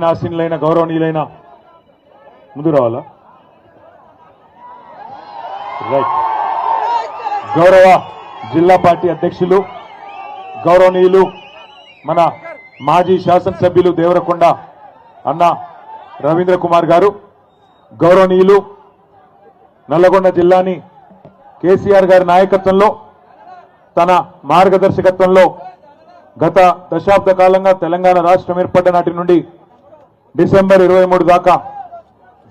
ఆశీనులైన గౌరవనీయులైన ముందు రావాలా రైట్ గౌరవ జిల్లా పార్టీ అధ్యక్షులు గౌరవనీయులు మన మాజీ శాసనసభ్యులు దేవరకొండ అన్న రవీంద్ర కుమార్ గారు, గౌరవనీయులు నల్లగొండ జిల్లాని కేసీఆర్ గారి నాయకత్వంలో తన మార్గదర్శకత్వంలో గత దశాబ్ద కాలంగా తెలంగాణ రాష్ట్రం ఏర్పడ్డ నాటి నుండి డిసెంబర్ 23 దాకా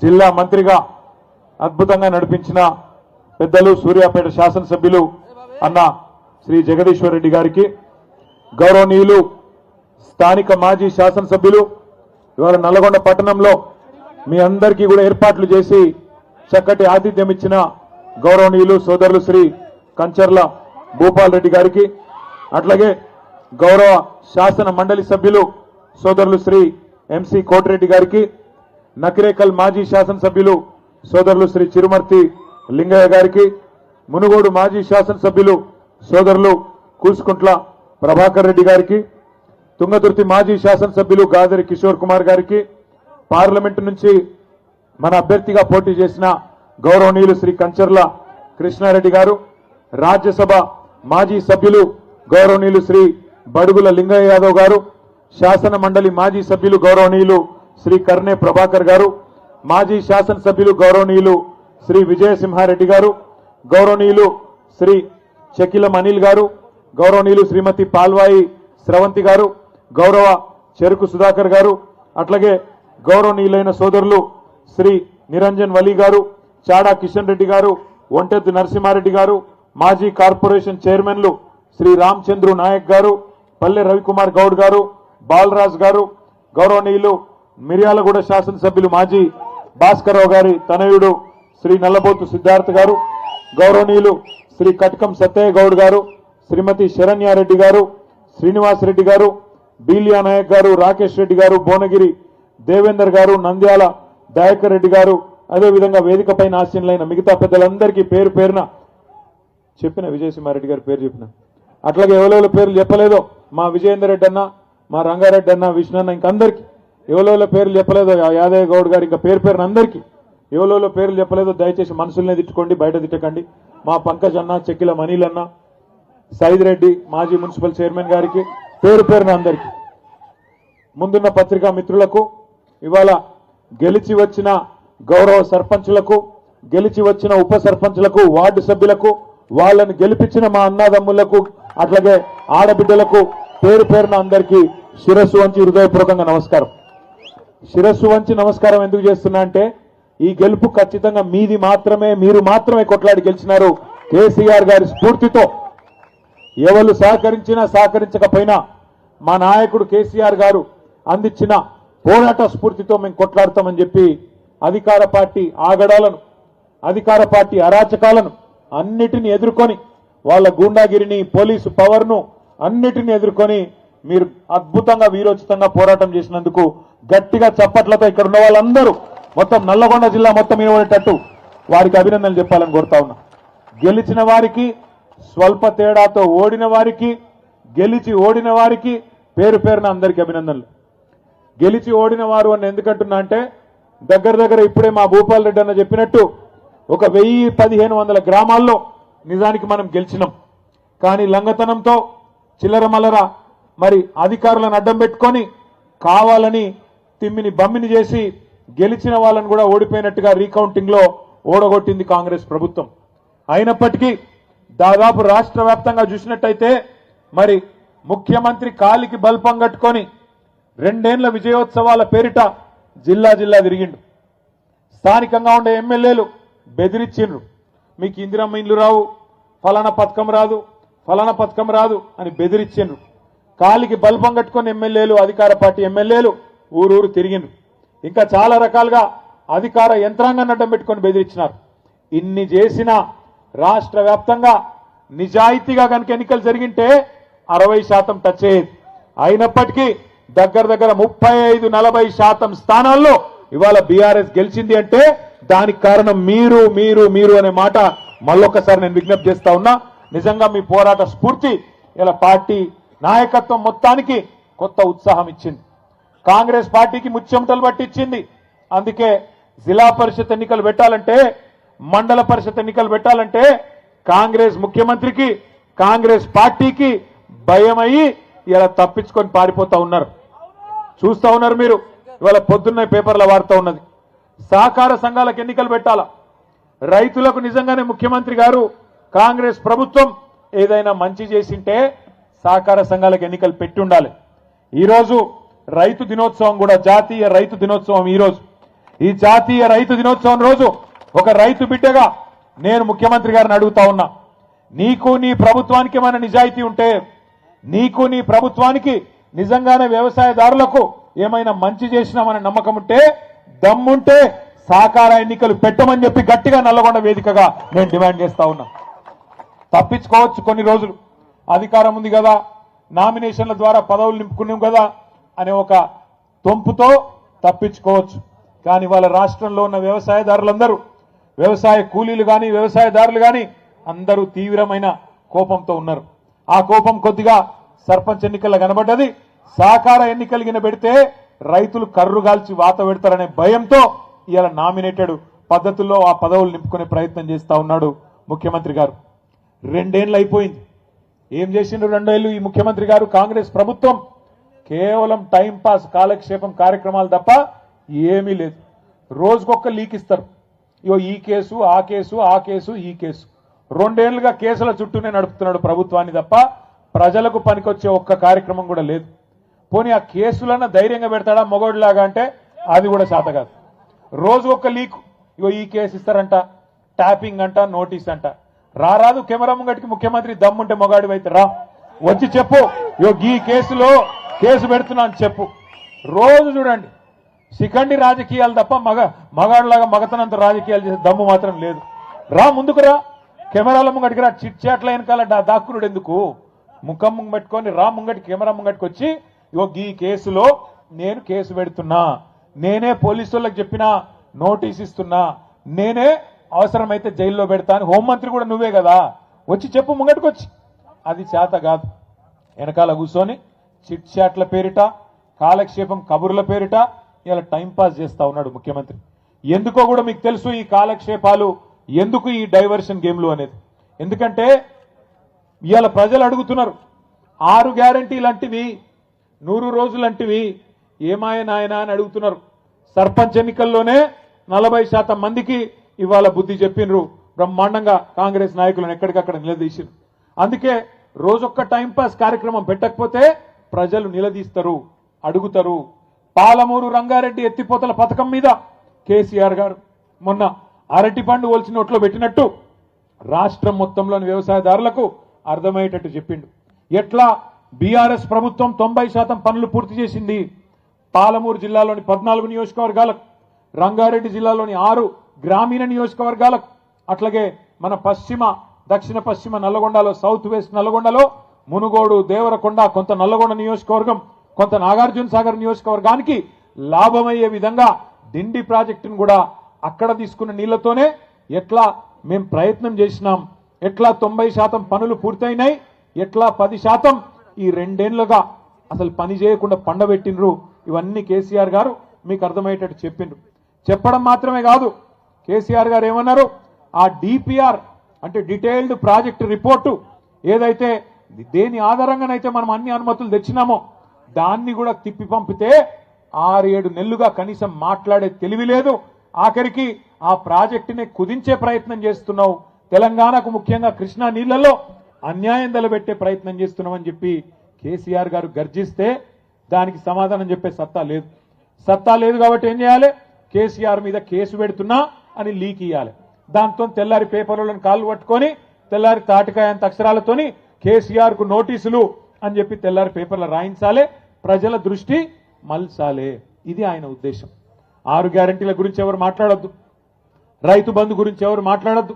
జిల్లా మంత్రిగా అద్భుతంగా నడిపించిన పెద్దలు సూర్యాపేట శాసనసభ్యులు అన్న శ్రీ జగదీశ్వర్ రెడ్డి గారికి, గౌరవనీయులు స్థానిక మాజీ శాసనసభ్యులు ఇవాళ నల్లగొండ పట్టణంలో మీ అందరికీ కూడా ఏర్పాట్లు చేసి చక్కటి ఆతిథ్యం ఇచ్చిన గౌరవనీయులు సోదరులు శ్రీ కంచర్ల భూపాల్ రెడ్డి గారికి, అట్లాగే గౌరవ శాసన మండలి సభ్యులు సోదరులు శ్రీ ఎంసీ కోటిరెడ్డి గారికి, నకిరేకల్ మాజీ శాసనసభ్యులు సోదరులు శ్రీ చిరుమర్తి లింగయ్య గారికి, మునుగోడు మాజీ శాసనసభ్యులు సోదరులు కూసుకుంట్ల ప్రభాకర్ రెడ్డి గారికి, తుంగతుర్తి మాజీ శాసనసభ్యులు గాదరి కిషోర్ కుమార్ గారికి, పార్లమెంటు నుంచి మన అభ్యర్థిగా పోటీ చేసిన గౌరవనీయులు శ్రీ కంచర్ల కృష్ణారెడ్డి గారు, రాజ్యసభ మాజీ సభ్యులు గౌరవనీయులు శ్రీ బడుగుల లింగయ్య యాదవ్ గారు, శాసన మండలి మాజీ సభ్యులు గౌరవనీయులు శ్రీ కర్ణే ప్రభాకర్ గారు, మాజీ శాసనసభ్యులు గౌరవనీయులు శ్రీ విజయసింహారెడ్డి గారు, గౌరవనీయులు శ్రీ చకిలం అనిల్ గారు, గౌరవనీయులు శ్రీమతి పాల్వాయి స్రవంతి గారు, గౌరవ చెరుకు సుధాకర్ గారు, అట్లాగే గౌరవనీయులైన సోదరులు శ్రీ నిరంజన్ వలీ గారు, చాడా కిషన్ రెడ్డి గారు, ఒంటెద్దు నరసింహారెడ్డి గారు, మాజీ కార్పొరేషన్ చైర్మన్లు శ్రీ రామచంద్రు నాయక్ గారు, పల్లె రవికుమార్ గౌడ్ గారు, బాలరాజ్ గారు, గౌరవనీయులు మిర్యాలగూడ శాసనసభ్యులు మాజీ భాస్కర్రావు గారి తనయుడు శ్రీ నల్లబోతు సిద్ధార్థ్ గారు, గౌరవనీయులు శ్రీ కటకం సత్తయ్య గౌడ్ గారు, శ్రీమతి శరణ్యారెడ్డి గారు, శ్రీనివాస్ రెడ్డి గారు, బీలియా నాయక్ గారు, రాకేష్ రెడ్డి గారు, భువనగిరి దేవేందర్ గారు, నంద్యాల దయాకర్ రెడ్డి గారు, అదేవిధంగా వేదిక పైన ఆశీనులైన మిగతా పెద్దలందరికీ పేరు పేరున చెప్పిన విజయసింహారెడ్డి గారి పేరు చెప్పిన, అట్లాగే ఎవరెవరి పేర్లు చెప్పలేదో మా విజయేందర్ రెడ్డి అన్న, మా రంగారెడ్డి అన్న, విష్ణు అన్న, ఇంకందరికీ ఎవరెవరి పేర్లు చెప్పలేదో యాదయ్య గౌడ్ గారు, ఇంకా పేరు పేరున అందరికీ ఎవరెవరి పేర్లు చెప్పలేదో దయచేసి మనసులనే తిట్టుకోండి, బయట తిట్టకండి. మా పంకజ్ అన్న, చెక్కిల మనీల్ అన్న, సైద్ రెడ్డి మాజీ మున్సిపల్ చైర్మన్ గారికి పేరు పేరున అందరికీ, ముందున్న పత్రికా మిత్రులకు, ఇవాళ గెలిచి వచ్చిన గౌరవ సర్పంచులకు, గెలిచి వచ్చిన ఉప సర్పంచులకు, వార్డు సభ్యులకు, వాళ్ళని గెలిపించిన మా అన్నదమ్ములకు, అట్లాగే ఆడబిడ్డలకు పేరు పేరున అందరికీ శిరస్సు వంచి హృదయపూర్వకంగా నమస్కారం. శిరస్సు వంచి నమస్కారం ఎందుకు చేస్తున్నా అంటే ఈ గెలుపు ఖచ్చితంగా మీది మాత్రమే, మీరు మాత్రమే కొట్లాడి గెలిచినారు. కేసీఆర్ గారి స్ఫూర్తితో ఎవరు సహకరించినా సహకరించకపోయినా మా నాయకుడు కేసీఆర్ గారు అందించిన పోరాట స్ఫూర్తితో మేము కొట్లాడతామని చెప్పి అధికార పార్టీ ఆగడాలను, అధికార పార్టీ అరాచకాలను అన్నిటిని ఎదుర్కొని, వాళ్ళ గూండాగిరిని, పోలీసు పవర్ను అన్నిటిని ఎదుర్కొని మీరు అద్భుతంగా వీరోచితంగా పోరాటం చేసినందుకు గట్టిగా చప్పట్లతో ఇక్కడ ఉన్న వాళ్ళందరూ మొత్తం నల్లగొండ జిల్లా మొత్తం వినబడేటట్టు వారికి అభినందనలు చెప్పాలని కోరుతా ఉన్నా. గెలిచిన వారికి, స్వల్ప తేడాతో ఓడిన వారికి, గెలిచి ఓడిన వారికి పేరు పేరున అందరికీ అభినందనలు. గెలిచి ఓడిన వారు అని ఎందుకంటున్నా అంటే దగ్గర దగ్గర ఇప్పుడే మా భూపాల్ రెడ్డి అన్న చెప్పినట్టు ఒక 1000-1500 గ్రామాల్లో నిజానికి మనం గెలిచినాం. కానీ లంగతనంతో చిల్లర మల్లర మరి అధికారులను అడ్డం పెట్టుకొని కావాలని తిమ్మిని బమ్మిని చేసి గెలిచిన వాళ్ళని కూడా ఓడిపోయినట్టుగా రీకౌంటింగ్ లో ఓడగొట్టింది కాంగ్రెస్ ప్రభుత్వం. అయినప్పటికీ దాదాపు రాష్ట్ర వ్యాప్తంగా చూసినట్టయితే మరి ముఖ్యమంత్రి కాలికి బల్పం కట్టుకొని 2 ఏళ్ల విజయోత్సవాల పేరిట జిల్లా జిల్లా తిరిగిండు. స్థానికంగా ఉండే ఎమ్మెల్యేలు బెదిరించిండ్రు, మీకు ఇందిరమ్మ ఇండ్లు రావు, ఫలానా పథకం రాదు, ఫలానా పథకం రాదు అని బెదిరించిండ్రు. కాలికి బల్పం కట్టుకొని ఎమ్మెల్యేలు, అధికార పార్టీ ఎమ్మెల్యేలు ఊరూరు తిరిగిండ్రు. ఇంకా చాలా రకాలుగా అధికార యంత్రాంగాన్ని అడ్డం పెట్టుకొని బెదిరించినారు. ఇన్ని చేసిన రాష్ట్ర వ్యాప్తంగా నిజాయితీగా కనుక ఎన్నికలు జరిగింటే 60% టచ్ అయ్యేది. అయినప్పటికీ దగ్గర దగ్గర 35-40% స్థానాల్లో ఇవాళ బీఆర్ఎస్ గెలిచింది అంటే దానికి కారణం మీరు మీరు మీరు అనే మాట మళ్ళొక్కసారి నేను విజ్ఞప్తి చేస్తా ఉన్నా. నిజంగా మీ పోరాట స్ఫూర్తి ఇలా పార్టీ నాయకత్వం మొత్తానికి కొత్త ఉత్సాహం ఇచ్చింది. కాంగ్రెస్ పార్టీకి ముచ్చెమటలు పట్టించింది. అందుకే జిల్లా పరిషత్ ఎన్నికలు పెట్టాలంటే, మండల పరిషత్ ఎన్నికలు పెట్టాలంటే కాంగ్రెస్ ముఖ్యమంత్రికి, కాంగ్రెస్ పార్టీకి భయమయ్యి ఇలా తప్పించుకొని పారిపోతా ఉన్నారు. చూస్తా ఉన్నారు మీరు. ఇవాళ పొద్దున్న పేపర్ల వార్త ఉన్నది. సహకార సంఘాలకు ఎన్నికలు పెట్టాలా? రైతులకు నిజంగానే ముఖ్యమంత్రి గారు, కాంగ్రెస్ ప్రభుత్వం ఏదైనా మంచి చేసింటే సహకార సంఘాలకు ఎన్నికలు పెట్టి ఉండాలి. ఈరోజు రైతు దినోత్సవం కూడా, జాతీయ రైతు దినోత్సవం ఈరోజు. ఈ జాతీయ రైతు దినోత్సవం రోజు ఒక రైతు బిడ్డగా నేను ముఖ్యమంత్రి గారిని అడుగుతా ఉన్నా, నీకు నీ ప్రభుత్వానికి ఏమైనా నిజాయితీ ఉంటే, నీకు నీ ప్రభుత్వానికి నిజంగానే వ్యవసాయదారులకు ఏమైనా మంచి చేసినామనే నమ్మకం ఉంటే, దమ్ముంటే సహకార ఎన్నికలు పెట్టమని చెప్పి గట్టిగా నల్లగొండ వేదికగా నేను డిమాండ్ చేస్తా ఉన్నా. తప్పించుకోవచ్చు కొన్ని రోజులు, అధికారం ఉంది కదా, నామినేషన్ల ద్వారా పదవులు నింపుకున్నాం కదా అనే ఒక తొంపుతో తప్పించుకోవచ్చు. కానీ వాళ్ళ రాష్ట్రంలో ఉన్న వ్యవసాయదారులందరూ, వ్యవసాయ కూలీలు కానీ వ్యవసాయదారులు కానీ అందరూ తీవ్రమైన కోపంతో ఉన్నారు. ఆ కోపం కొద్దిగా సర్పంచ్ ఎన్నికల్లో కనబడ్డది. సహకార ఎన్నికలు పెడితే రైతులు కర్రుగాల్చి వాత పెడతారనే భయంతో ఇలా నామినేటెడ్ పద్ధతుల్లో ఆ పదవులు నింపుకునే ప్రయత్నం చేస్తా ఉన్నాడు ముఖ్యమంత్రి గారు. 2 ఏళ్ళు అయిపోయింది. ఏం చేసిండ్రు 2 ఏళ్ళు ఈ ముఖ్యమంత్రి గారు? కాంగ్రెస్ ప్రభుత్వం కేవలం టైం పాస్, కాలక్షేపం కార్యక్రమాలు తప్ప ఏమీ లేదు. రోజుకొక లీక్ ఇస్తారు. ఇగో ఈ కేసు, ఆ కేసు, ఆ కేసు, ఈ కేసు. 2 ఏళ్లుగా కేసుల చుట్టూనే నడుపుతున్నాడు ప్రభుత్వాన్ని తప్ప ప్రజలకు పనికొచ్చే ఒక్క కార్యక్రమం కూడా లేదు. పోనీ ఆ కేసులన్నా ధైర్యంగా పెడతాడా మొగోడిలాగా అంటే అది కూడా శాత కాదు. రోజు ఒక లీక్. ఇగో ఈ కేసు ఇస్తారంట, ట్యాపింగ్ అంట, నోటీస్ అంట. రారాదు కెమెరా ముంగటికి ముఖ్యమంత్రి దమ్ముంటే మొగాడి అయితే రా, వచ్చి చెప్పు, ఇగో ఈ కేసులో కేసు పెడుతున్నా అని చెప్పు. రోజు చూడండి, శిఖండి రాజకీయాలు తప్ప మగాడిలాగా మగతనంత రాజకీయాలు చేసే దమ్ము మాత్రం లేదు. రా ముందుకు రా, కెమెరాల ముంగటికి రా. చిట్ చాట్ల వెనకాల దాక్కునుడు ఎందుకు? ముఖం ముంగ పెట్టుకొని రా ముంగటి, కెమెరా ముంగటికి వచ్చి ఇగో ఈ కేసులో నేను కేసు పెడుతున్నా, నేనే పోలీసులకు చెప్పినా, నోటీస్ ఇస్తున్నా, నేనే అవసరమైతే జైల్లో పెడతా అని హోంమంత్రి కూడా నువ్వే కదా, వచ్చి చెప్పు ముంగటికి వచ్చి. అది చేత కాదు. వెనకాల కూర్చొని చిట్ చాట్ల పేరిట, కాలక్షేపం కబుర్ల పేరిట ఇలా టైంపాస్ చేస్తా ఉన్నాడు ముఖ్యమంత్రి. ఎందుకో కూడా మీకు తెలుసు ఈ కాలక్షేపాలు, ఎందుకు ఈ డైవర్షన్ గేమ్లు అనేది. ఎందుకంటే ఇవాళ ప్రజలు అడుగుతున్నారు, 6 గ్యారంటీలు అంటివి, 100 రోజులంటివి ఏమాయ నాయనా అని అడుగుతున్నారు. సర్పంచ్ ఎన్నికల్లోనే 40% మందికి ఇవాళ బుద్ధి చెప్పినరు. బ్రహ్మాండంగా కాంగ్రెస్ నాయకులను ఎక్కడికక్కడ నిలదీసిరు. అందుకే రోజొక్క టైంపాస్ కార్యక్రమం పెట్టకపోతే ప్రజలు నిలదీస్తారు, అడుగుతారు. పాలమూరు రంగారెడ్డి ఎత్తిపోతల పథకం మీద కేసీఆర్ గారు మొన్న అరటి పండు ఒలిచి నోట్లో పెట్టినట్టు రాష్ట్రం మొత్తంలోని వ్యవసాయదారులకు అర్థమయ్యేటట్టు చెప్పిండు. ఎట్లా బీఆర్ఎస్ ప్రభుత్వం 90% పనులు పూర్తి చేసింది. పాలమూరు జిల్లాలోని 14 నియోజకవర్గాలకు, రంగారెడ్డి జిల్లాలోని 6 గ్రామీణ నియోజకవర్గాలకు, అట్లాగే మన దక్షిణ పశ్చిమ నల్లగొండలో, సౌత్ వెస్ట్ నల్లగొండలో మునుగోడు, దేవరకొండ, కొంత నల్లగొండ నియోజకవర్గం, కొంత నాగార్జున సాగర్ నియోజకవర్గానికి లాభమయ్యే విధంగా డిండి ప్రాజెక్టును కూడా అక్కడ తీసుకున్న నీళ్లతోనే ఎట్లా మేము ప్రయత్నం చేసినాం, ఎట్లా 90% పనులు పూర్తయినాయి, ఎట్లా 10% ఈ 2 ఏళ్లుగా అసలు పని చేయకుండా పండబెట్టినరు. ఇవన్నీ కేసీఆర్ గారు మీకు అర్థమయ్యేటట్టు చెప్పిండ్రు. చెప్పడం మాత్రమే కాదు, కేసీఆర్ గారు ఏమన్నారు, ఆ డిపిఆర్ అంటే డీటెయిల్డ్ ప్రాజెక్ట్ రిపోర్టు ఏదైతే దేని ఆధారంగానైతే మనం అన్ని అనుమతులు తెచ్చినామో దాన్ని కూడా తిప్పి పంపితే 6-7 నెలలుగా కనీసం మాట్లాడే తెలివి లేదు. ఆఖరికి ఆ ప్రాజెక్టుని కుదించే ప్రయత్నం చేస్తున్నావు, తెలంగాణకు ముఖ్యంగా కృష్ణా నీళ్లలో అన్యాయం తలబెట్టే ప్రయత్నం చేస్తున్నామని చెప్పి కేసీఆర్ గారు గర్జిస్తే దానికి సమాధానం చెప్పే సత్తా లేదు. సత్తా లేదు కాబట్టి ఏం చేయాలి, కేసీఆర్ మీద కేసు పెడుతున్నా అని లీక్ ఇవ్వాలి. దాంతో తెల్లారి పేపర్లను కాళ్ళు పట్టుకొని తెల్లారి తాటికాయంత అక్షరాలతోని కేసీఆర్ కు నోటీసులు అని చెప్పి తెల్లారి పేపర్లు రాయించాలి, ప్రజల దృష్టి మల్చాలే. ఇది ఆయన ఉద్దేశం. 6 గ్యారంటీల గురించి ఎవరు మాట్లాడొద్దు, రైతు బంధు గురించి ఎవరు మాట్లాడొద్దు,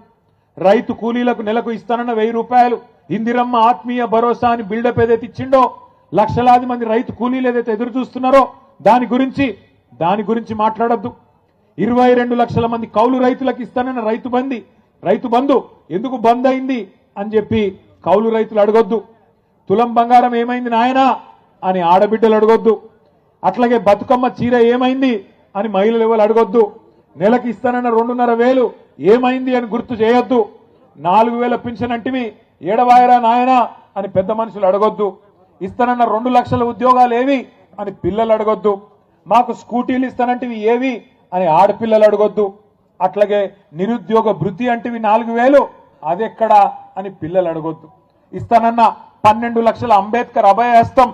రైతు కూలీలకు నెలకు ఇస్తానన్న 1000 రూపాయలు, ఇందిరమ్మ ఆత్మీయ భరోసా అని బిల్డప్ ఏదైతే ఇచ్చిండో, లక్షలాది మంది రైతు కూలీలు ఏదైతే ఎదురు చూస్తున్నారో దాని గురించి మాట్లాడొద్దు. 22 లక్షల మంది కౌలు రైతులకు ఇస్తానన్న రైతు బంధు ఎందుకు బంద్ అయింది అని చెప్పి కౌలు రైతులు అడగొద్దు. తులం బంగారం ఏమైంది నాయనా అని ఆడబిడ్డలు అడగొద్దు. అట్లాగే బతుకమ్మ చీర ఏమైంది అని మహిళలు ఎవరు అడగొద్దు. నెలకి ఇస్తానన్న 2,500 ఏమైంది అని గుర్తు చేయొద్దు. 4,000 పింఛన్ అంటివి ఏడవాయరా నాయనా అని పెద్ద మనుషులు అడగొద్దు. ఇస్తానన్న 2 లక్షల ఉద్యోగాలు ఏవి అని పిల్లలు అడగొద్దు. మాకు స్కూటీలు ఇస్తానంటివి ఏవి అని ఆడపిల్లలు అడగొద్దు. అట్లాగే నిరుద్యోగ భృతి అంటివి 4,000 అదెక్కడా అని పిల్లలు అడగొద్దు. ఇస్తానన్న 12 లక్షల అంబేద్కర్ అభయహస్తం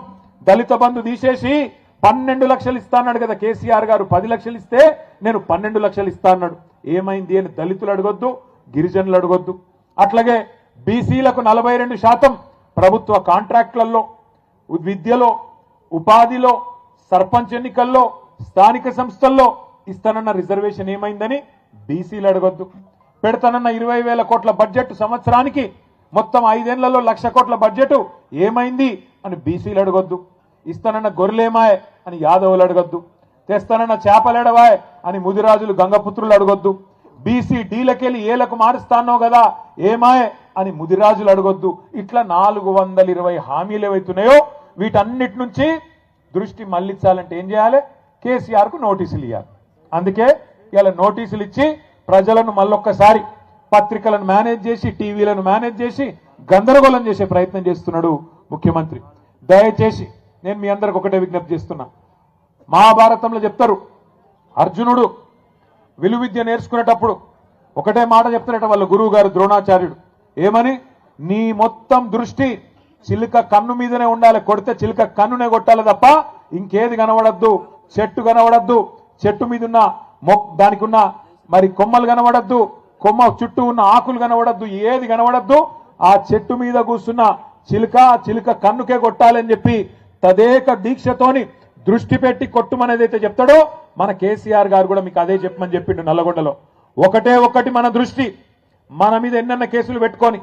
దళిత బంధు తీసేసి 12 లక్షలు ఇస్తా అన్నాడు కదా కేసీఆర్ గారు. 10 లక్షలు ఇస్తే నేను 12 లక్షలు ఇస్తా అన్నాడు. ఏమైంది అని దళితులు అడగొద్దు, గిరిజనులు అడగొద్దు. అట్లాగే బీసీలకు 42% ప్రభుత్వ కాంట్రాక్టులలో, విద్యలో, ఉపాధిలో, సర్పంచ్ ఎన్నికల్లో, స్థానిక సంస్థల్లో ఇస్తానన్న రిజర్వేషన్ ఏమైందని బీసీలు అడగొద్దు. పెడతానన్న 20,000 కోట్ల బడ్జెట్ సంవత్సరానికి మొత్తం 5 ఏళ్లలో 1,00,000 కోట్ల బడ్జెట్ ఏమైంది అని బీసీలు అడగొద్దు. ఇస్తానన్న గొర్రెలేమాయ్ అని యాదవులు అడగొద్దు. తెస్తానన్న చేపలేడవాయ్ అని ముదిరాజులు గంగపుత్రులు అడగొద్దు. బీసీ డీలకెళ్ళి ఏలకు మారుస్తానో కదా ఏమాయ్ అని ముదిరాజులు అడగొద్దు. ఇట్లా 420 హామీలు ఏవైతున్నాయో వీటన్నిటి నుంచి దృష్టి మళ్లించాలంటే ఏం చేయాలి? కేసీఆర్ కు నోటీసులు ఇవ్వాలి. అందుకే ఇలా నోటీసులు ఇచ్చి ప్రజలను మళ్ళొక్కసారి పత్రికలను మేనేజ్ చేసి, టీవీలను మేనేజ్ చేసి గందరగోళం చేసే ప్రయత్నం చేస్తున్నాడు ముఖ్యమంత్రి. దయచేసి నేను మీ అందరికి ఒకటే విజ్ఞప్తి చేస్తున్నా. మహాభారతంలో చెప్తారు, అర్జునుడు విలువిద్య నేర్చుకునేటప్పుడు ఒకటే మాట చెప్తారట వాళ్ళ గురువు గారు ద్రోణాచార్యుడు. ఏమని? నీ మొత్తం దృష్టి చిలుక కన్ను మీదనే ఉండాలి, కొడితే చిలుక కన్నునే కొట్టాలి తప్ప ఇంకేది కనబడద్దు. చెట్టు కనబడద్దు, చెట్టు మీద ఉన్న దానికి ఉన్న మరి కొమ్మలు కనబడద్దు, కొమ్మ చుట్టూ ఉన్న ఆకులు కనబడద్దు, ఏది కనబడద్దు. ఆ చెట్టు మీద కూర్చున్న చిలుక కన్నుకే కొట్టాలని చెప్పి తదేక దీక్షతోని దృష్టి పెట్టి కొట్టుమనేదైతే చెప్తాడో మన కేసీఆర్ గారు కూడా మీకు అదే చెప్పమని చెప్పిండు నల్లగొండలో. ఒకటి మన దృష్టి మన మీద ఎన్నెన్న కేసులు పెట్టుకొని,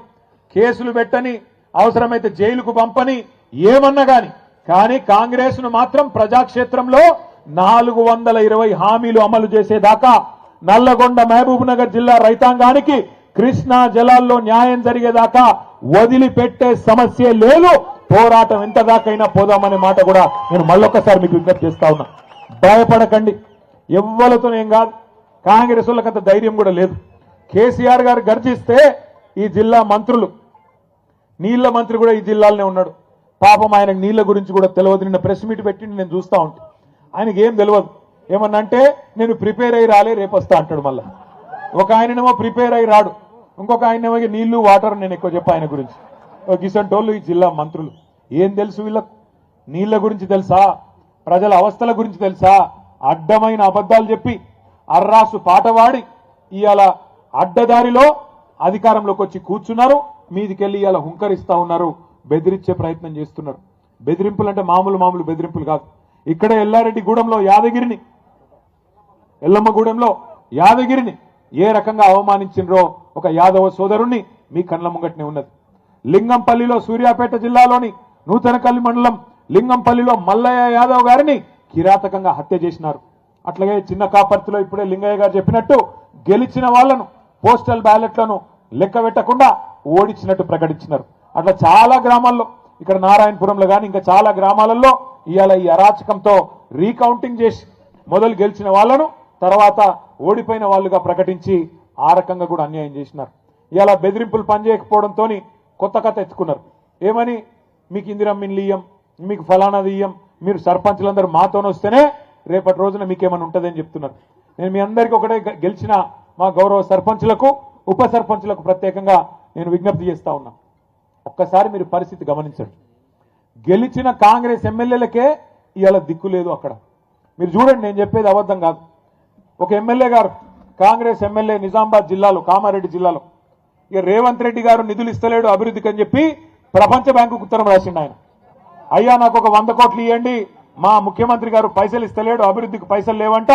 కేసులు పెట్టని, అవసరమైతే జైలుకు పంపని, ఏమన్నా కానీ కాంగ్రెస్ ను మాత్రం ప్రజాక్షేత్రంలో 420 హామీలు అమలు చేసేదాకా నల్లగొండ మహబూబ్ నగర్ జిల్లా రైతాంగానికి కృష్ణా జలాల్లో న్యాయం జరిగేదాకా వదిలిపెట్టే సమస్య లేదు. పోరాటం ఎంత దాకైనా పోదామనే మాట కూడా నేను మళ్ళొక్కసారి మీకు విజ్ఞప్తి చేస్తా ఉన్నా. భయపడకండి, ఎవ్వలతోనేం కాదు. కాంగ్రెస్ వాళ్ళకంత ధైర్యం కూడా లేదు. కేసీఆర్ గారు గర్జిస్తే ఈ జిల్లా మంత్రులు, నీళ్ల మంత్రి కూడా ఈ జిల్లాలోనే ఉన్నాడు. పాపం ఆయనకు నీళ్ల గురించి కూడా తెలియదు. నిన్న ప్రెస్ మీట్ పెట్టిండి, నేను చూస్తా ఉంటా. ఆయనకి ఏం తెలియదు. ఏమన్నా అంటే నేను ప్రిపేర్ అయ్యి రాలే, రేపు వస్తా అంటాడు. మళ్ళా ఒక ఆయననేమో ప్రిపేర్ అయ్యి రాడు, ఇంకొక ఆయనేమో నీళ్లు వాటర్ నేను ఎక్కువ చెప్పా ఆయన గురించి. గిసంటోళ్ళు ఈ జిల్లా మంత్రులు. ఏం తెలుసు వీళ్ళకు? నీళ్ల గురించి తెలుసా? ప్రజల అవస్థల గురించి తెలుసా? అడ్డమైన అబద్ధాలు చెప్పి అర్రాసు పాటవాడి ఇవాళ అడ్డదారిలో అధికారంలోకి వచ్చి కూర్చున్నారు. మీదికెళ్ళి ఇవాళ హుంకరిస్తా ఉన్నారు, బెదిరించే ప్రయత్నం చేస్తున్నారు. బెదిరింపులు అంటే మామూలు బెదిరింపులు కాదు. ఇక్కడే ఎల్లారెడ్డిగూడెంలో ఎల్లమ్మగూడెంలో యాదగిరిని ఏ రకంగా అవమానించినరో ఒక యాదవ సోదరుణ్ణి మీ కళ్ళ ముంగట్నే ఉన్నది. లింగంపల్లిలో, సూర్యాపేట జిల్లాలోని నూతనకల్లి మండలం లింగంపల్లిలో మల్లయ్య యాదవ్ గారిని కిరాతకంగా హత్య చేసినారు. అట్లాగే చిన్న కాపర్తిలో ఇప్పుడే లింగయ్య గారు చెప్పినట్టు గెలిచిన వాళ్లను పోస్టల్ బ్యాలెట్లను లెక్క పెట్టకుండా ఓడించినట్టు ప్రకటించినారు. అట్లా చాలా గ్రామాల్లో, ఇక్కడ నారాయణపురంలో కానీ ఇంకా చాలా గ్రామాలలో ఇవాళ ఈ అరాచకంతో రీకౌంటింగ్ చేసి మొదలు గెలిచిన వాళ్లను తర్వాత ఓడిపోయిన వాళ్ళుగా ప్రకటించి ఆ రకంగా కూడా అన్యాయం చేసినారు. ఇవాళ బెదిరింపులు పనిచేయకపోవడంతో కొత్త కథ ఎత్తుకున్నారు. ఏమని? మీకు ఇందిరమ్మిన్లు ఇయ్యం, మీకు ఫలానాది ఇయ్యం, మీరు సర్పంచులందరూ మాతోనే వస్తేనే రేపటి రోజున మీకేమైనా ఉంటుందని చెప్తున్నారు. నేను మీ అందరికీ ఒకటే గెలిచిన మా గౌరవ సర్పంచులకు, ఉప సర్పంచులకు ప్రత్యేకంగా నేను విజ్ఞప్తి చేస్తా ఉన్నా. ఒక్కసారి మీరు పరిస్థితి గమనించండి. గెలిచిన కాంగ్రెస్ ఎమ్మెల్యేలకే ఇవాళ దిక్కు లేదు అక్కడ. మీరు చూడండి, నేను చెప్పేది అబద్ధం కాదు. ఒక ఎమ్మెల్యే గారు, కాంగ్రెస్ ఎమ్మెల్యే నిజామాబాద్ జిల్లాలో, కామారెడ్డి జిల్లాలో, ఇక రేవంత్ రెడ్డి గారు నిధులు ఇస్తలేడు అభివృద్ధికి అని చెప్పి ప్రపంచ బ్యాంకుకు ఉత్తరం రాసిండు. ఆయన, అయ్యా నాకు ఒక 100 కోట్లు ఇవ్వండి, మా ముఖ్యమంత్రి గారు పైసలు ఇస్తలేడు, అభివృద్ధికి పైసలు లేవంట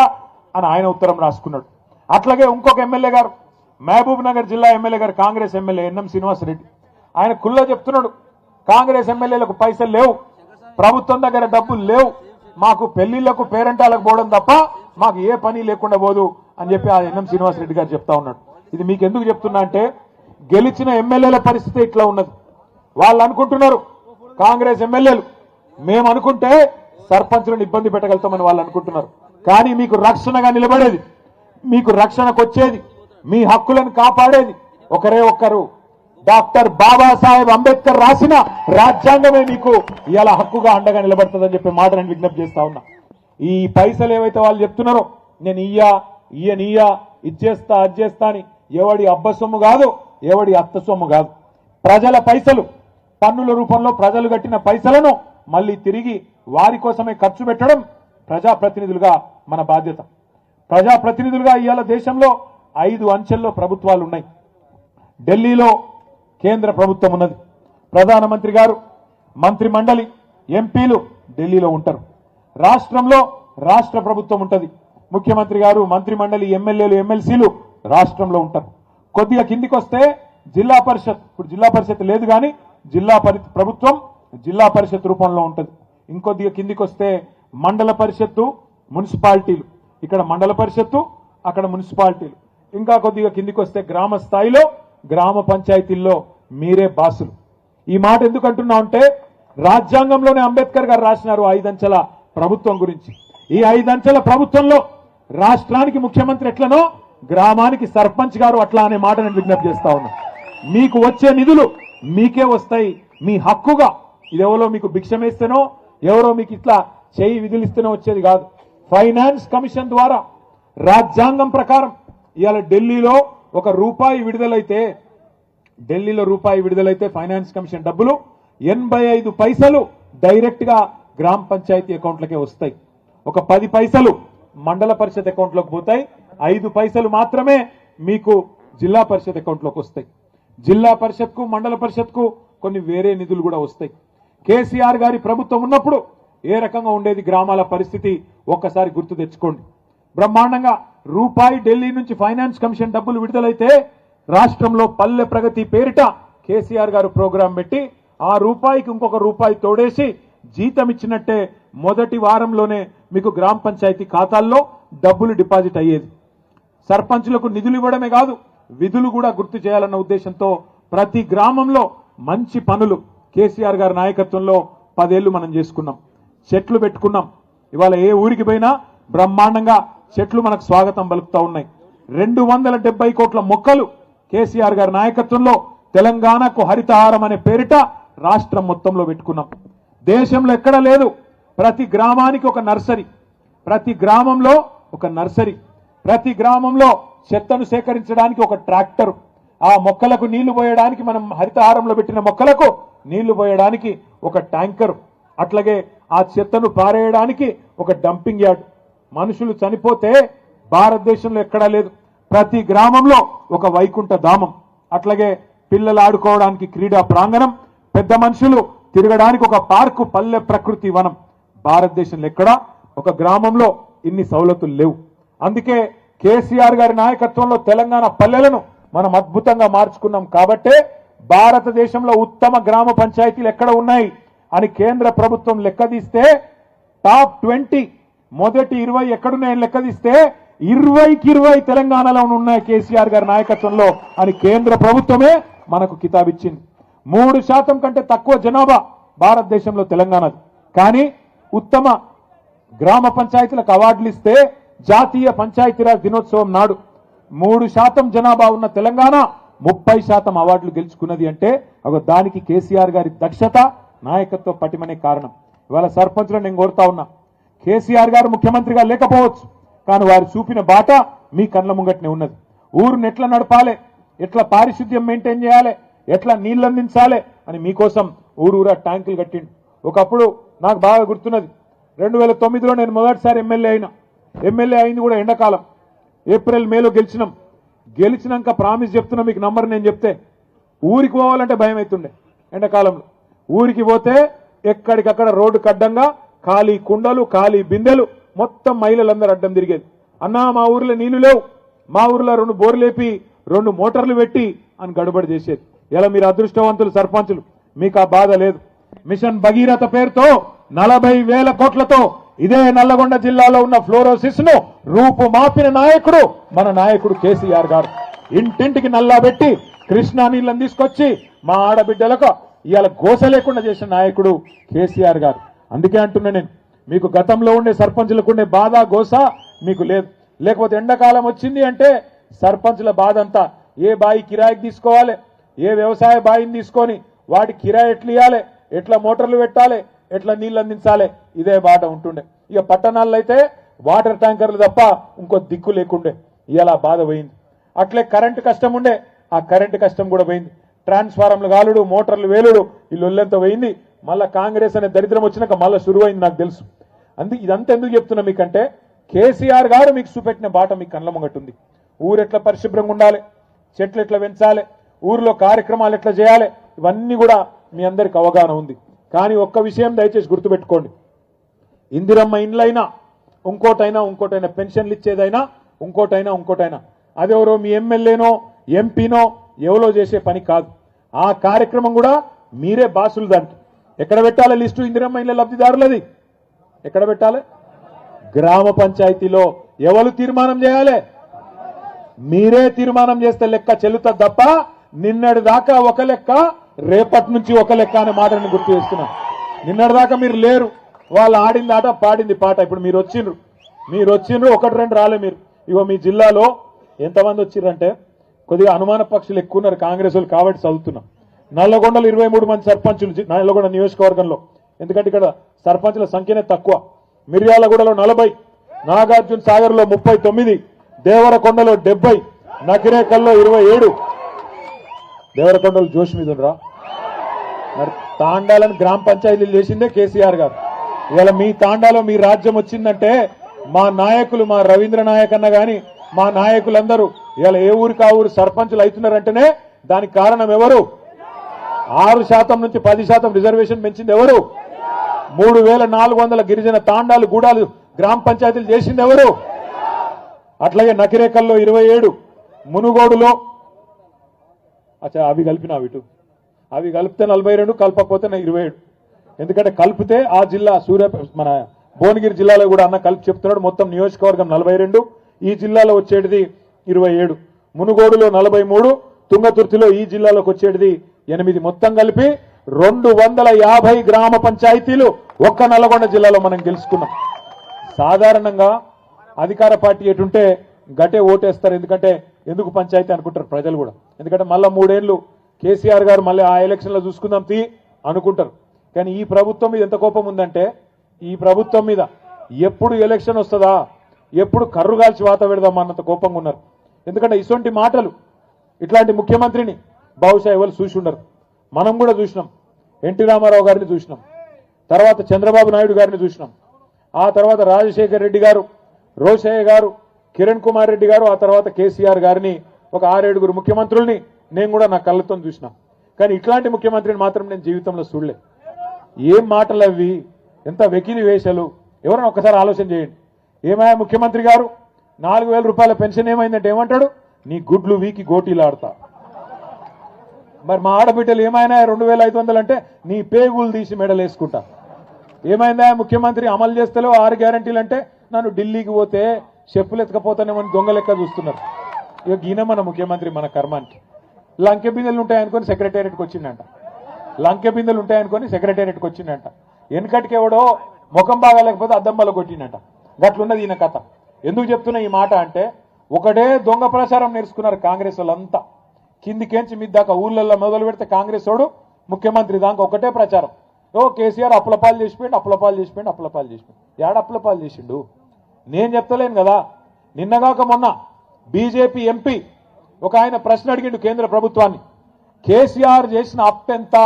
అని ఆయన ఉత్తరం రాసుకున్నాడు. అట్లాగే ఇంకొక ఎమ్మెల్యే గారు, మహబూబ్ నగర్ జిల్లా ఎమ్మెల్యే గారు, కాంగ్రెస్ ఎమ్మెల్యే ఎన్ఎం శ్రీనివాసరెడ్డి, ఆయన కుల్లో చెప్తున్నాడు, కాంగ్రెస్ ఎమ్మెల్యేలకు పైసలు లేవు, ప్రభుత్వం దగ్గర డబ్బులు లేవు, మాకు పెళ్లిళ్లకు పేరెంటాలకు పోవడం తప్ప మాకు ఏ పని లేకుండా పోదు అని చెప్పి ఆ ఎన్ఎం శ్రీనివాసరెడ్డి గారు చెప్తా ఉన్నాడు. ఇది మీకు ఎందుకు చెప్తున్నా అంటే, గెలిచిన ఎమ్మెల్యేల పరిస్థితి ఇట్లా ఉన్నది. వాళ్ళు అనుకుంటున్నారు, కాంగ్రెస్ ఎమ్మెల్యేలు మేము అనుకుంటే సర్పంచులను ఇబ్బంది పెట్టగలుగుతామని వాళ్ళు అనుకుంటున్నారు. కానీ మీకు రక్షణగా నిలబడేది, మీకు రక్షణకు వచ్చేది, మీ హక్కులను కాపాడేది ఒకరే ఒక్కరు, డాక్టర్ బాబాసాహెబ్ అంబేద్కర్ రాసిన రాజ్యాంగమే మీకు ఇవాళ హక్కుగా అండగా నిలబడుతుందని చెప్పి మాట నేను విజ్ఞప్తి చేస్తా ఉన్నా. ఈ పైసలు ఏవైతే వాళ్ళు చెప్తున్నారో నేను ఈయనీయా ఇచ్చేస్తా అజ్జేస్తా అని ఎవడి అబ్బ సొమ్ము కాదు, ఎవడి అత్త సొమ్ము కాదు. ప్రజల పైసలు, పన్నుల రూపంలో ప్రజలు కట్టిన పైసలను మళ్ళీ తిరిగి వారి కోసమే ఖర్చు పెట్టడం ప్రజాప్రతినిధులుగా మన బాధ్యత. ప్రజాప్రతినిధులుగా ఇవాళ దేశంలో 5 అంచెల్లో ప్రభుత్వాలు ఉన్నాయి. ఢిల్లీలో కేంద్ర ప్రభుత్వం ఉన్నది, ప్రధానమంత్రి గారు, మంత్రి మండలి, ఎంపీలు ఢిల్లీలో ఉంటారు. రాష్ట్రంలో రాష్ట్ర ప్రభుత్వం ఉంటుంది, ముఖ్యమంత్రి గారు, మంత్రి మండలి, ఎమ్మెల్యేలు, ఎమ్మెల్సీలు రాష్ట్రంలో ఉంటారు. కొద్దిగా కిందికి వస్తే జిల్లా పరిషత్, ఇప్పుడు జిల్లా పరిషత్ లేదు కానీ ప్రభుత్వం జిల్లా పరిషత్ రూపంలో ఉంటుంది. ఇంకొద్దిగా కిందికి వస్తే మండల పరిషత్తు, మున్సిపాలిటీలు, ఇక్కడ మండల పరిషత్తు, అక్కడ మున్సిపాలిటీలు. ఇంకా కొద్దిగా కిందికి వస్తే గ్రామ స్థాయిలో గ్రామ పంచాయతీల్లో మీరే బాసులు. ఈ మాట ఎందుకు అంటున్నా అంటే రాజ్యాంగంలోనే అంబేద్కర్ గారు రాసినారు 5 అంచెల ప్రభుత్వం గురించి. ఈ 5 అంచెల ప్రభుత్వంలో రాష్ట్రానికి ముఖ్యమంత్రి ఎట్లనో గ్రామానికి సర్పంచ్ గారు అట్లా అనే మాట నేను విజ్ఞప్తి చేస్తా ఉన్నా. మీకు వచ్చే నిధులు మీకే వస్తాయి, మీ హక్కుగా. ఇది ఎవరో మీకు భిక్షమేస్తేనో, ఎవరో మీకు ఇట్లా చేయి విధులిస్తేనో వచ్చేది కాదు. ఫైనాన్స్ కమిషన్ ద్వారా రాజ్యాంగం ప్రకారం ఇవాళ ఢిల్లీలో రూపాయి విడుదలైతే ఫైనాన్స్ కమిషన్ డబ్బులు 85 పైసలు డైరెక్ట్ గా గ్రామ పంచాయతీ అకౌంట్లకే వస్తాయి. 10 పైసలు మండల పరిషత్ అకౌంట్లోకి పోతాయి, 5 పైసలు మాత్రమే మీకు జిల్లా పరిషత్ అకౌంట్లోకి వస్తాయి. జిల్లా పరిషత్కు, మండల పరిషత్కు కొన్ని వేరే నిధులు కూడా వస్తాయి. కేసీఆర్ గారి ప్రభుత్వం ఉన్నప్పుడు ఏ రకంగా ఉండేది గ్రామాల పరిస్థితి ఒక్కసారి గుర్తు తెచ్చుకోండి. బ్రహ్మాండంగా రూపాయి ఢిల్లీ నుంచి ఫైనాన్స్ కమిషన్ డబ్బులు విడుదలైతే రాష్ట్రంలో పల్లె ప్రగతి పేరిట కేసీఆర్ గారు ప్రోగ్రాం పెట్టి ఆ రూపాయికి ఇంకొక రూపాయి తోడేసి జీతం ఇచ్చినట్టే మొదటి వారంలోనే మీకు గ్రామ పంచాయతీ ఖాతాల్లో డబ్బులు డిపాజిట్ అయ్యేది. సర్పంచులకు నిధులు ఇవ్వడమే కాదు, విధులు కూడా గుర్తు చేయాలన్న ఉద్దేశంతో ప్రతి గ్రామంలో మంచి పనులు కేసీఆర్ గారి నాయకత్వంలో 10 ఏళ్లు మనం చేసుకున్నాం. చెట్లు పెట్టుకున్నాం. ఇవాళ ఏ ఊరికి పోయినా బ్రహ్మాండంగా చెట్లు మనకు స్వాగతం పలుకుతా ఉన్నాయి. 270 కోట్ల మొక్కలు కేసీఆర్ గారి నాయకత్వంలో తెలంగాణకు హరితహారం అనే పేరిట రాష్ట్రం మొత్తంలో పెట్టుకున్నాం. దేశంలో ఎక్కడా లేదు. ప్రతి గ్రామానికి ఒక నర్సరీ, ప్రతి గ్రామంలో ఒక నర్సరీ, ప్రతి గ్రామంలో చెత్తను సేకరించడానికి ఒక ట్రాక్టర్, ఆ మొక్కలకు నీళ్లు పోయడానికి మనం హరితహారంలో పెట్టిన మొక్కలకు నీళ్లు పోయడానికి ఒక ట్యాంకర్, అట్లాగే ఆ చెత్తను పారేయడానికి ఒక డంపింగ్ యార్డ్. మనుషులు చనిపోతే భారతదేశంలో ఎక్కడా లేదు. ప్రతి గ్రామంలో ఒక వైకుంఠ ధామం, అట్లాగే పిల్లలు ఆడుకోవడానికి క్రీడా ప్రాంగణం, పెద్ద మనుషులు తిరగడానికి ఒక పార్కు, పల్లె ప్రకృతి వనం. భారతదేశంలో ఎక్కడా ఒక గ్రామంలో ఇన్ని సౌలతులు లేవు. అందుకే కేసీఆర్ గారి నాయకత్వంలో తెలంగాణ పల్లెలను మనం అద్భుతంగా మార్చుకున్నాం. కాబట్టే భారతదేశంలో ఉత్తమ గ్రామ పంచాయతీలు ఎక్కడ ఉన్నాయి అని కేంద్ర ప్రభుత్వం లెక్కదీస్తే టాప్ 20 మొదటి 20 ఎక్కడున్నాయని లెక్కదీస్తే 20కి 20 తెలంగాణలో ఉన్నాయి కేసీఆర్ గారి నాయకత్వంలో అని కేంద్ర ప్రభుత్వమే మనకు కితాబిచ్చింది. 3% కంటే తక్కువ జనాభా భారతదేశంలో తెలంగాణది. కానీ ఉత్తమ గ్రామ పంచాయతీలకు అవార్డులు ఇస్తే జాతీయ పంచాయతీరాజ్ దినోత్సవం నాడు 3% జనాభా ఉన్న తెలంగాణ 30% అవార్డులు గెలుచుకున్నది అంటే దానికి కేసీఆర్ గారి దక్షత, నాయకత్వ పటిమనే కారణం. ఇవాళ సర్పంచులను నేను కోరుతా ఉన్నా, కేసీఆర్ గారు ముఖ్యమంత్రిగా లేకపోవచ్చు, కానీ వారు చూపిన బాట మీ కళ్ళ ముంగట్నే ఉన్నది. ఊరుని ఎట్లా నడపాలి, ఎట్లా పారిశుద్ధ్యం మెయింటైన్ చేయాలి, ఎట్లా నీళ్లు అందించాలి అని మీకోసం ఊరూరా ట్యాంకులు కట్టిండు. ఒకప్పుడు నాకు బాగా గుర్తున్నది, 2009లో నేను మొదటిసారి ఎమ్మెల్యే అయింది కూడా ఎండాకాలం, ఏప్రిల్ మేలో గెలిచినాం. గెలిచినాక ప్రామిస్ చెప్తున్నా మీకు, నంబర్ నేను చెప్తే ఊరికి పోవాలంటే భయం అవుతుండే. ఎండాకాలంలో ఊరికి పోతే ఎక్కడికక్కడ రోడ్డు కడ్డంగా ఖాళీ కుండలు, ఖాళీ బిందెలు, మొత్తం మహిళలందరూ అడ్డం తిరిగేది. అన్నా మా ఊర్లో నీళ్లు లేవు, మా ఊర్లో 2 బోర్లు లేపి 2 మోటార్లు పెట్టి అని గడబడి చేసేది. ఇలా మీరు అదృష్టవంతులు సర్పంచులు, మీకు ఆ బాధ లేదు. మిషన్ భగీరథ పేరుతో 40,000 కోట్లతో ఇదే నల్లగొండ జిల్లాలో ఉన్న ఫ్లోరోసిస్ ను రూపు మాపిన నాయకుడు మన నాయకుడు కేసీఆర్ గారు. ఇంటింటికి నల్లా పెట్టి కృష్ణా నీళ్ళని తీసుకొచ్చి మా ఆడబిడ్డలకు ఇవాళ గోస లేకుండా చేసిన నాయకుడు కేసీఆర్ గారు. అందుకే అంటున్నా నేను, మీకు గతంలో ఉండే సర్పంచులకు ఉండే బాధ గోస మీకు లేదు. లేకపోతే ఎండాకాలం వచ్చింది అంటే సర్పంచుల బాధ అంతా ఏ బాయి కిరాయికి తీసుకోవాలి, ఏ వ్యవసాయ బాయిని తీసుకొని వాటి కిరాయి ఎట్లా ఇవ్వాలి, ఎట్లా మోటార్లు పెట్టాలి, ఎట్లా నీళ్ళు అందించాలి, ఇదే బాట ఉంటుండే. ఇక పట్టణాల్లో అయితే వాటర్ ట్యాంకర్లు తప్ప ఇంకో దిక్కు లేకుండే. ఇలా బాధ పోయింది. అట్లే కరెంటు కష్టం ఉండే, ఆ కరెంటు కష్టం కూడా పోయింది. ట్రాన్స్ఫారంలు కాలుడు, మోటార్లు వేలుడు, ఈ లొల్లెంత పోయింది. మళ్ళా కాంగ్రెస్ అనే దరిద్రం వచ్చినాక మళ్ళీ శురువైంది నాకు తెలుసు. ఇదంతా ఎందుకు చెప్తున్నా మీకంటే కేసీఆర్ గారు మీకు చూపెట్టిన బాట మీకు కళ్ళ ముంగటుంది. ఊరు ఎట్లా పరిశుభ్రంగా ఉండాలి, చెట్లు ఎట్లా పెంచాలి, ఊరిలో కార్యక్రమాలు ఎట్లా చేయాలి, ఇవన్నీ కూడా మీ అందరికి అవగాహన ఉంది. కానీ ఒక్క విషయం దయచేసి గుర్తుపెట్టుకోండి, ఇందిరమ్మ ఇండ్లైనా ఇంకోటైనా పెన్షన్లు ఇచ్చేదైనా ఇంకోటైనా అదెవరో మీ ఎమ్మెల్యేనో ఎంపీనో ఎవరో చేసే పని కాదు. ఆ కార్యక్రమం కూడా మీరే బాసులు. దానికి ఎక్కడ పెట్టాలి లిస్టు? ఇందిరమ్మ ఇండ్ల లబ్ధిదారులది ఎక్కడ పెట్టాలి? గ్రామ పంచాయతీలో. ఎవరు తీర్మానం చేయాలి? మీరే తీర్మానం చేస్తే లెక్క చెల్లుతుంది తప్ప నిన్నటి దాకా ఒక లెక్క, రేపటి నుంచి ఒక లెక్క అనే మాటను గుర్తు చేస్తున్నాం. నిన్నటి దాకా మీరు లేరు, వాళ్ళు ఆడింది ఆట పాడింది పాట. ఇప్పుడు మీరు వచ్చిండ్రు, ఒకటి రెండు రాలే. మీరు ఇగో మీ జిల్లాలో ఎంతమంది వచ్చిర్రంటే కొద్దిగా అనుమాన పక్షులు ఎక్కువ ఉన్నారు కాంగ్రెస్ వాళ్ళు కాబట్టి చదువుతున్నాం. నల్లగొండలో 23 మంది సర్పంచులు నల్లగొండ నియోజకవర్గంలో, ఎందుకంటే ఇక్కడ సర్పంచుల సంఖ్యనే తక్కువ. మిర్యాలగూడలో 40, నాగార్జున సాగర్ లో 39, దేవరకొండలో 70, నకిరేకల్లో 27. దేవరకొండలో జోష్ మీద ఉండరా? మరి తాండాలను గ్రామ పంచాయతీలు చేసిందే కేసీఆర్ గారు. ఇవాళ మీ తాండాలో మీ రాజ్యం వచ్చిందంటే మా నాయకులు, మా రవీంద్ర నాయక్ అన్న గాని మా నాయకులందరూ ఇవాళ ఏ ఊరికి ఆ ఊరు సర్పంచులు అవుతున్నారంటేనే దానికి కారణం ఎవరు? 6% నుంచి 10% రిజర్వేషన్ పెంచింది ఎవరు? 3400 గిరిజన తాండాలు గూడాలు గ్రామ పంచాయతీలు చేసింది ఎవరు? అట్లాగే నకిరేకల్లో 27, మునుగోడులో అవి కలిపిన అవి కలిపితే 42, కలపకపోతే 27. ఎందుకంటే కలిపితే ఆ జిల్లా మన భువనగిరి జిల్లాలో కూడా అన్న కలిపి చెప్తున్నాడు. మొత్తం నియోజకవర్గం 42, ఈ జిల్లాలో వచ్చేటిది 27. మునుగోడులో 43, తుంగతుర్తిలో ఈ జిల్లాలోకి వచ్చేటిది 8. మొత్తం కలిపి 250 గ్రామ పంచాయతీలు ఒక్క నల్లగొండ జిల్లాలో మనం గెలుచుకున్నాం. సాధారణంగా అధికార పార్టీ ఎటుంటే గటే ఓటేస్తారు. ఎందుకు పంచాయతీ అనుకుంటారు ప్రజలు కూడా. ఎందుకంటే మళ్ళా 3 ఏళ్లు కేసీఆర్ గారు మళ్ళీ ఆ ఎలక్షన్లో చూసుకుందాం అనుకుంటారు. కానీ ఈ ప్రభుత్వం మీద ఎంత కోపం ఉందంటే, ఈ ప్రభుత్వం మీద ఎప్పుడు ఎలక్షన్ వస్తుందా, ఎప్పుడు కర్రు కాల్చి వాత పెడదాం అన్నంత కోపంగా ఉన్నారు. ఎందుకంటే ఇటువంటి మాటలు ఇట్లాంటి ముఖ్యమంత్రిని బహుశా ఎవరు చూసి ఉండరు. మనం కూడా చూసినాం. ఎన్టీ రామారావు గారిని చూసినాం, తర్వాత చంద్రబాబు నాయుడు గారిని చూసినాం, ఆ తర్వాత రాజశేఖర్ రెడ్డి గారు, రోషయ్య గారు, కిరణ్ కుమార్ రెడ్డి గారు, ఆ తర్వాత కేసీఆర్ గారిని, ఒక 6-7 ముఖ్యమంత్రుల్ని నేను కూడా నా కళ్ళతో చూసినా. కానీ ఇట్లాంటి ముఖ్యమంత్రిని మాత్రం నేను జీవితంలో చూడలే. ఏం మాటలు అవి, ఎంత వెకిలి వేషాలు. ఎవరైనా ఒక్కసారి ఆలోచన చేయండి. ఏమయ్యా ముఖ్యమంత్రి గారు 4000 రూపాయల పెన్షన్ ఏమైందంటే ఏమంటాడు? నీ గుడ్లు వీకి గోటీలు ఆడతా. మరి మా ఆడబిడ్డలు ఏమైనా 2500 అంటే నీ పేగులు తీసి మెడలు వేసుకుంటా. ఏమైందా ముఖ్యమంత్రి అమలు చేస్తలేవు 6 గ్యారంటీలు అంటే నన్ను ఢిల్లీకి పోతే చెప్పులు ఎత్తుకపోతానేమని దొంగ లెక్క చూస్తున్నారు. ఇక ఈయన మన ముఖ్యమంత్రి మన కర్మానికి. లంకె బిందెలు ఉంటాయనుకొని సెక్రటేరియట్కి వచ్చిందంట. వెనకటికి ఎవడో ముఖం బాగాలేకపోతే అద్దం బల్ల కొట్టిందంట. గట్లున్నది ఈయన కథ. ఎందుకు చెప్తున్నా ఈ మాట అంటే, ఒకటే దొంగ ప్రచారం నేర్చుకున్నారు కాంగ్రెస్ వాళ్ళంతా. కిందికేంచి మీ దాకా ఊళ్ళల్లో మొదలు పెడితే కాంగ్రెస్ వాడు ముఖ్యమంత్రి దాకా ఒకటే ప్రచారం. కేసీఆర్ అప్పులపాలు చేసిపోయిండు. ఏడ అప్పులపాలు చేసిండు నేను చెప్తలేను కదా. నిన్నగాక మొన్న బీజేపీ ఎంపీ ఒక ఆయన ప్రశ్న అడిగిండు కేంద్ర ప్రభుత్వాన్ని, కేసీఆర్ చేసిన అప్పెంత?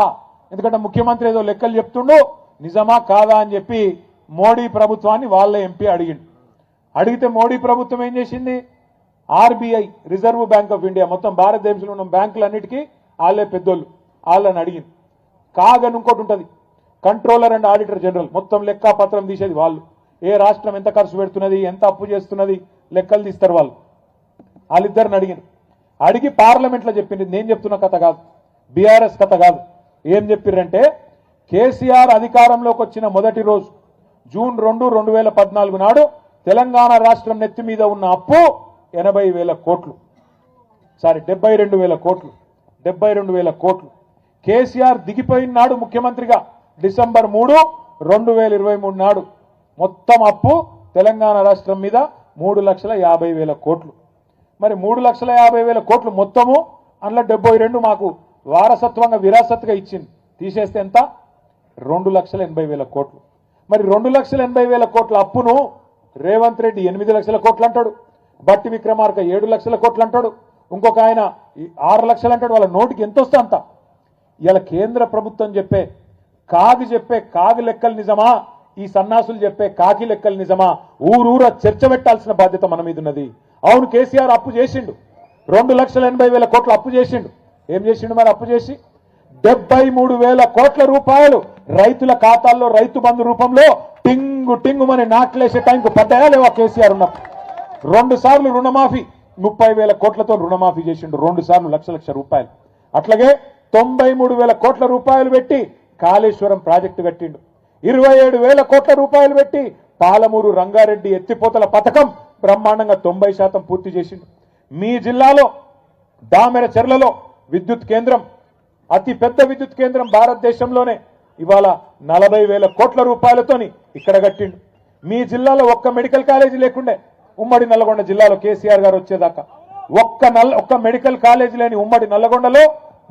ఎందుకంటే ముఖ్యమంత్రి ఏదో లెక్కలు చెప్తుండు, నిజమా కాదా అని చెప్పి మోడీ ప్రభుత్వాన్ని వాళ్ళ ఎంపీ అడిగితే మోడీ ప్రభుత్వం ఏం చేసింది? RBI, reserve bank of India, మొత్తం భారతదేశంలో ఉన్న బ్యాంకులన్నిటికీ వాళ్ళే పెద్దోళ్ళు, వాళ్ళని అడిగింది. కాగని ఇంకోటి ఉంటుంది, కంట్రోలర్ అండ్ ఆడిటర్ జనరల్, మొత్తం లెక్క పత్రం తీసేది వాళ్ళు. ఏ రాష్ట్రం ఎంత ఖర్చు పెడుతున్నది, ఎంత అప్పు చేస్తున్నది లెక్కలు తీస్తారు వాళ్ళు. వాళ్ళిద్దరిని అడిగి పార్లమెంట్లో చెప్పింది. నేను చెప్తున్న కథ కాదు, బీఆర్ఎస్ కథ కాదు. ఏం చెప్పిర్రంటే, కేసీఆర్ అధికారంలోకి వచ్చిన మొదటి రోజు జూన్ 2, 2014 నాడు తెలంగాణ రాష్ట్రం నెత్తి మీద ఉన్న అప్పు 80,000 కోట్లు. 72,000 కోట్లు. 72,000 కోట్లు. కేసీఆర్ దిగిపోయిన నాడు ముఖ్యమంత్రిగా డిసెంబర్ 3, 2023 నాడు మొత్తం అప్పు తెలంగాణ రాష్ట్రం మీద 3,50,000 కోట్లు. మరి 3,50,000 కోట్లు మొత్తము అందులో 72 మాకు వారసత్వంగా విరాసత్గా ఇచ్చింది. తీసేస్తే ఎంత? 2,80,000 కోట్లు. మరి 2,80,000 కోట్ల అప్పును రేవంత్ రెడ్డి 8 లక్షల కోట్లు అంటాడు, బట్టి విక్రమార్క 7 లక్షల కోట్లు అంటాడు, ఇంకొక ఆయన 6 లక్షలు అంటాడు. వాళ్ళ నోటికి ఎంత వస్తే అంత. ఇలా కేంద్ర ప్రభుత్వం చెప్పే కాగి లెక్కలు నిజమా, ఈ సన్నాసులు చెప్పే కాకి లెక్కలు నిజమా, ఊరూర చర్చ పెట్టాల్సిన బాధ్యత మన మీద ఉన్నది. అవును, కేసీఆర్ అప్పు చేసిండు, 2,80,000 కోట్లు అప్పు చేసిండు. ఏం చేసిండు మరి అప్పు చేసి? 73,000 కోట్ల రూపాయలు రైతుల ఖాతాల్లో రైతు బంధు రూపంలో టింగు మన నాట్లేసే టైంకు పడ్డాయా లేవా? కేసీఆర్ ఉన్నప్పుడు 2 సార్లు రుణమాఫీ, 30,000 కోట్లతో రుణమాఫీ చేసిండు, 2 సార్లు లక్ష రూపాయలు. అట్లాగే 93,000 కోట్ల రూపాయలు పెట్టి కాళేశ్వరం ప్రాజెక్టు కట్టిండు, 27,000 కోట్ల రూపాయలు పెట్టి పాలమూరు రంగారెడ్డి ఎత్తిపోతల పథకం బ్రహ్మాండంగా 90% పూర్తి చేసిండు. మీ జిల్లాలో దామెర చెర్లలో విద్యుత్ కేంద్రం, అతి పెద్ద విద్యుత్ కేంద్రం భారతదేశంలోనే, ఇవాళ 40,000 కోట్ల రూపాయలతోని ఇక్కడ కట్టిండు. మీ జిల్లాలో ఒక్క మెడికల్ కాలేజీ లేకుండే, ఉమ్మడి నల్లగొండ జిల్లాలో కేసీఆర్ గారు వచ్చేదాకా ఒక్క మెడికల్ కాలేజీ లేని ఉమ్మడి నల్లగొండలో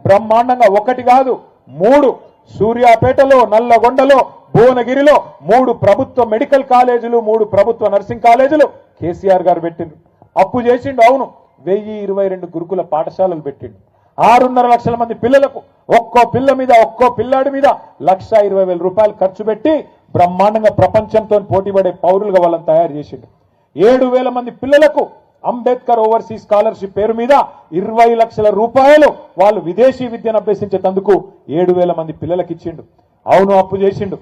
బ్రహ్మాండంగా 1 కాదు 3, సూర్యాపేటలో, నల్లగొండలో, భువనగిరిలో 3 ప్రభుత్వ మెడికల్ కాలేజీలు, 3 ప్రభుత్వ నర్సింగ్ కాలేజీలు కేసీఆర్ గారు పెట్టిండు. అప్పు చేసిండు. అవును, 1022 గురుకుల పాఠశాలలు పెట్టిండు. 6.5 లక్షల మంది పిల్లలకు ఒక్కో పిల్లాడి మీద 1,20,000 రూపాయలు ఖర్చు పెట్టి బ్రహ్మాండంగా ప్రపంచంతో పోటీపడే పౌరులుగా వాళ్ళని తయారు చేసిండు. 7,000 మంది పిల్లలకు అంబేద్కర్ ఓవర్సీస్ స్కాలర్షిప్ పేరు మీద 20 లక్షల రూపాయలు వాళ్ళు విదేశీ విద్యను అభ్యసించేందుకు 7,000 మంది పిల్లలకు ఇచ్చిండు. అవును, అప్పు చేసిండు.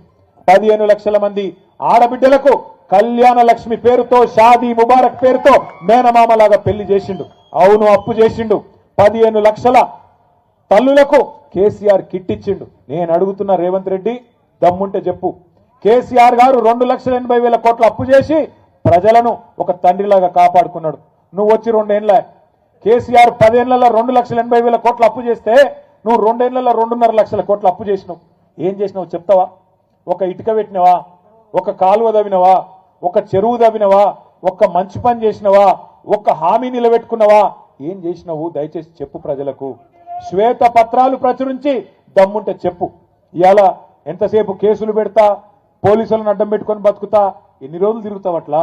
15 లక్షల మంది ఆడబిడ్డలకు కళ్యాణ లక్ష్మి పేరుతో, షాదీ ముబారక్ పేరుతో మేనమామలాగా పెళ్లి చేసిండు. అవును, అప్పు చేసిండు. 15 లక్షల తల్లులకు కేసీఆర్ కిట్ ఇచ్చిండు. నేను అడుగుతున్న రేవంత్ రెడ్డి, దమ్ముంటే చెప్పు, కేసీఆర్ గారు 2,80,000 కోట్ల అప్పు చేసి ప్రజలను ఒక తండ్రిలాగా కాపాడుకున్నాడు. నువ్వు వచ్చి 2 ఏళ్ళ, కేసీఆర్ 10 ఏళ్లలో 2,80,000 కోట్ల అప్పు చేస్తే నువ్వు 2 ఏళ్లలో 2.5 లక్షల కోట్ల అప్పు చేసినావు. ఏం చేసినావు చెప్తావా? ఒక ఇటుక పెట్టినవా? ఒక కాలువ దవ్వినవా? ఒక చెరువు దవ్వినవా? ఒక మంచి పని చేసినవా? ఒక హామీ నిలబెట్టుకున్నవా? ఏం చేసినావు? దయచేసి చెప్పు ప్రజలకు. శ్వేత పత్రాలు ప్రచురించి దమ్ముంటే చెప్పు. ఇవాళ ఎంతసేపు కేసులు పెడతా, పోలీసులను అడ్డం పెట్టుకొని బతుకుతా, ఎన్ని రోజులు తిరుగుతావు అట్లా?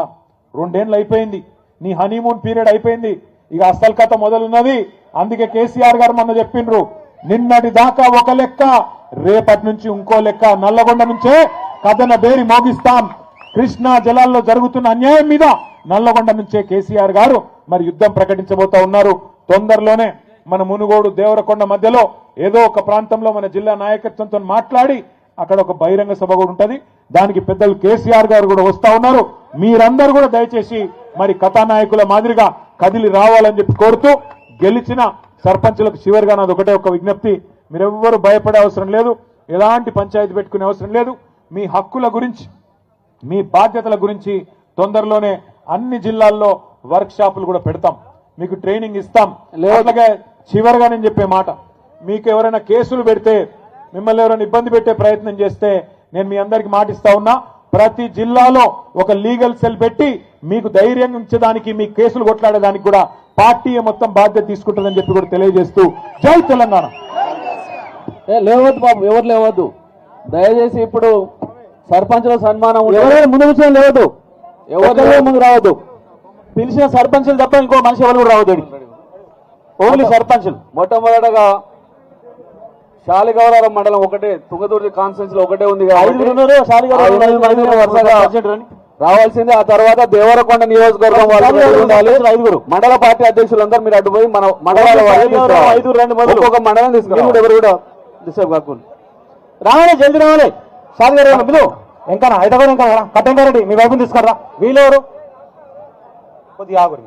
2 ఏళ్ళు అయిపోయింది, నీ హనీమూన్ పీరియడ్ అయిపోయింది, ఇక అసలు కథ మొదలున్నది. అందుకే కేసీఆర్ గారు మొన్న చెప్పిండ్రు, నిన్నటి దాకా ఒక లెక్క, రేపటి నుంచి ఇంకో లెక్క. నల్లగొండ నుంచే కథన బేరి మోగిస్తాం. కృష్ణా జలాల్లో జరుగుతున్న అన్యాయం మీద నల్లగొండ నుంచే కేసీఆర్ గారు మరి యుద్ధం ప్రకటించబోతా ఉన్నారు. తొందరలోనే మన మునుగోడు దేవరకొండ మధ్యలో ఏదో ఒక ప్రాంతంలో మన జిల్లా నాయకత్వంతో మాట్లాడి అక్కడ ఒక బహిరంగ సభ కూడా ఉంటది. దానికి పెద్దలు కేసీఆర్ గారు కూడా వస్తా ఉన్నారు. మీరందరూ కూడా దయచేసి మరి కథానాయకుల మాదిరిగా కదిలి రావాలని చెప్పి కోరుతూ, గెలిచిన సర్పంచులకు చివరిగా నాది ఒకటే ఒక విజ్ఞప్తి, మీరెవ్వరూ భయపడే అవసరం లేదు, ఎలాంటి పంచాయతీ పెట్టుకునే అవసరం లేదు. మీ హక్కుల గురించి, మీ బాధ్యతల గురించి తొందరలోనే అన్ని జిల్లాల్లో వర్క్ షాపులు కూడా పెడతాం, మీకు ట్రైనింగ్ ఇస్తాం. అలాగే చివరిగా నేను చెప్పే మాట, మీకు ఎవరైనా కేసులు పెడితే, మిమ్మల్ని ఎవరైనా ఇబ్బంది పెట్టే ప్రయత్నం చేస్తే నేను మీ అందరికి మాటిస్తా ఉన్నా, ప్రతి జిల్లాలో ఒక లీగల్ సెల్ పెట్టి మీకు ధైర్యం ఉంచేదానికి, మీ కేసులు కొట్లాడేదానికి కూడా పార్టీ మొత్తం బాధ్యత తీసుకుంటుందని చెప్పి కూడా తెలియజేస్తూ, జై తెలంగాణ. లేవద్దు బాబు, ఎవరు లేవద్దు దయచేసి. ఇప్పుడు సర్పంచుల సన్మానం ఎవరైనా ముందు విషయం లేవద్దు, ఎవరు ముందు రావద్దు. పిలిచిన సర్పంచులు తప్ప ఇంకో మనిషి ఎవరు కూడా రావద్దు, ఓన్లీ సర్పంచులు. మొట్టమొదటగా శాలిగౌరవరం మండలం ఒకటే, తుంగతుర్తి కాన్స్టిట్యూన్సీ లో ఒకటే ఉంది. రావాల్సింది. ఆ తర్వాత దేవరకొండ నియోజకవర్గం వాళ్ళు 5 మండల పార్టీ అధ్యక్షులందరూ మీరు అడ్డుపోయి మన మండలాల 5 ఒక్కొక్క మండలం తీసుకున్నారు. ఎవరు కూడా డిస్టర్బ్ కాకుండా రావాలి, జల్దీ రావాలి. శాలిగారు బిలు ఇంకా హైదరాబాద్ ఇంకా కట్టంగారెడ్డి మీ వైపు తీసుకురా. వీళ్ళెవరు కొద్దిగా ఆగురు.